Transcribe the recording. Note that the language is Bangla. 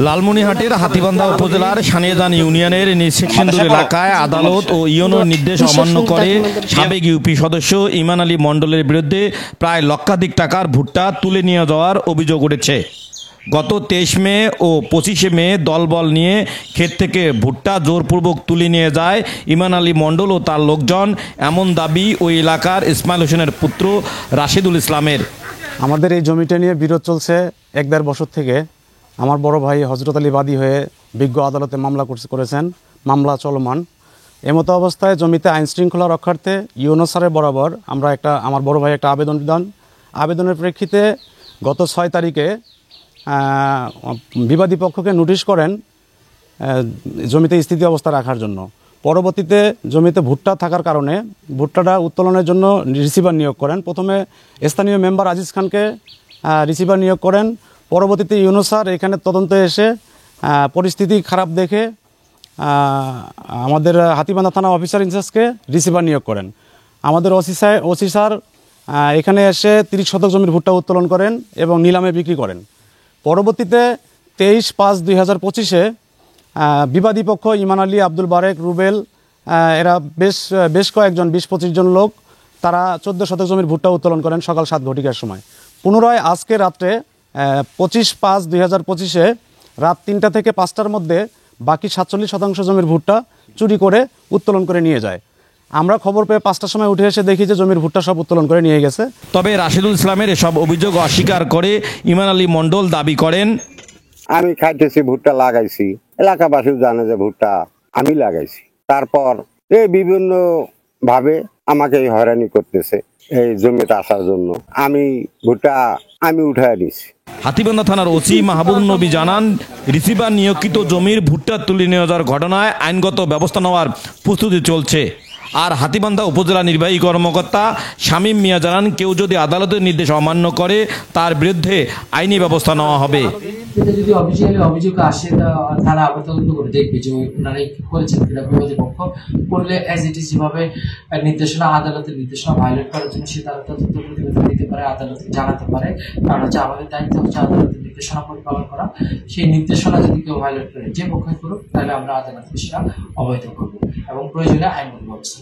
লালমনিরহাটের হাতীবান্ধা উপজেলার সানিয়াজান ইউনিয়নের নিঃসেকসিন্দুর এলাকায় আদালত ও ইউনোর নির্দেশ অমান্য করে সাবেক ইউপি সদস্য ইমান আলী মণ্ডলের বিরুদ্ধে প্রায় লক্ষাধিক টাকার ভুট্টা তুলে নিয়ে যাওয়ার অভিযোগ উঠেছে। গত 23 মে ও 25 মে দলবল নিয়ে ক্ষেত থেকে ভুট্টা জোরপূর্বক তুলে নিয়ে যায় ইমান আলী মণ্ডল ও তার লোকজন, এমন দাবি ওই এলাকার ইসমাইল হোসেনের পুত্র রাশেদুল ইসলামের। আমাদের এই জমিটা নিয়ে বিরোধ চলছে 1-1.5 বছর থেকে। আমার বড় ভাই হজরত আলী বাদী হয়ে বিজ্ঞ আদালতে মামলা করেছেন, মামলা চলমান। এমতো অবস্থায় জমিতে আইন শৃঙ্খলা রক্ষার্থে ইউনো স্যারের বরাবর আমার বড় ভাই একটা আবেদন দেন। আবেদনের প্রেক্ষিতে গত 6 তারিখে বিবাদী পক্ষকে নোটিশ করেন জমিতে স্থিতি অবস্থা রাখার জন্য। পরবর্তীতে জমিতে ভুট্টা থাকার কারণে ভুট্টাটা উত্তোলনের জন্য রিসিভার নিয়োগ করেন। প্রথমে স্থানীয় মেম্বার আজিজ খানকে রিসিভার নিয়োগ করেন। পরবর্তীতে ইউনো স্যার এখানে তদন্তে এসে পরিস্থিতি খারাপ দেখে আমাদের হাতীবান্ধা থানা অফিসার ইনচার্জকে রিসিভার নিয়োগ করেন। আমাদের ওসি স্যার এখানে এসে 30 শতক জমির ভুট্টা উত্তোলন করেন এবং নিলামে বিক্রি করেন। পরবর্তীতে 23/5/2025 বিবাদী পক্ষ ইমান আলী, আব্দুল বারেক, রুবেল এরা বেশ কয়েকজন 20-25 জন লোক তারা 14 শতক জমির ভুট্টা উত্তোলন করেন সকাল 7 ঘটিকার সময়। পুনরায় আজকে রাত্রে 25/5/2025 রাত 3টা থেকে 5টার মধ্যে বাকি 47 শতাংশ জমির ভুট্টা চুরি করে উত্তোলন করে নিয়ে যায়। আমরা খবর পেয়ে 5টার সময় উঠে এসে দেখি যে জমির ভুট্টা সব উত্তোলন করে নিয়ে গেছে। তবে রাশেদুল ইসলামের এসব অভিযোগ অস্বীকার করে ইমান আলী মণ্ডল দাবি করেন, আমি খাইতেছি, ভুট্টা লাগাইছি, এলাকাবাসীও জানে যে ভুট্টা আমি লাগাইছি। তারপর এই বিভিন্ন ভাবে আমাকে হয়রানি করতেছে এই জমিতে আসার জন্য। ভুট্টা আমি উঠায় নিছি। হাতীবান্ধা থানার ওসি মাহবুব নবী জানান, রিসিভার নিয়োগিত জমির ভুট্টা তুলে নিয়ে যাওয়ার ঘটনায় আইনগত ব্যবস্থা নেওয়ার প্রস্তুতি চলছে। আর হাতীবান্ধা উপজেলা নির্বাহী কর্মকর্তা শামীম মিয়া জানান, কেউ যদি আদালতের নির্দেশ অমান্য করে তার বিরুদ্ধে আইনি ব্যবস্থা নেওয়া হবে। যদি অভিযোগ আসে তারা আবার তদন্ত করে দেখবে যে ওনারাই করেছেন কিনা। বিরোধী পক্ষ করলে অ্যাজ ইট ইজ যেভাবে আদালতের নির্দেশনা ভায়োলেট করার জন্য সে তারা তদন্ত প্রতিবেদন দিতে পারে, আদালতকে জানাতে পারে। কারণ হচ্ছে আমাদের দায়িত্ব হচ্ছে আদালতের নির্দেশনা পরিপালন করা। সেই নির্দেশনা যদি কেউ ভায়োলেট করে, যে পক্ষই করুক, তাহলে আমরা আদালতকে সেটা অবহিত করবো এবং প্রয়োজনে আইনগত ব্যবস্থা।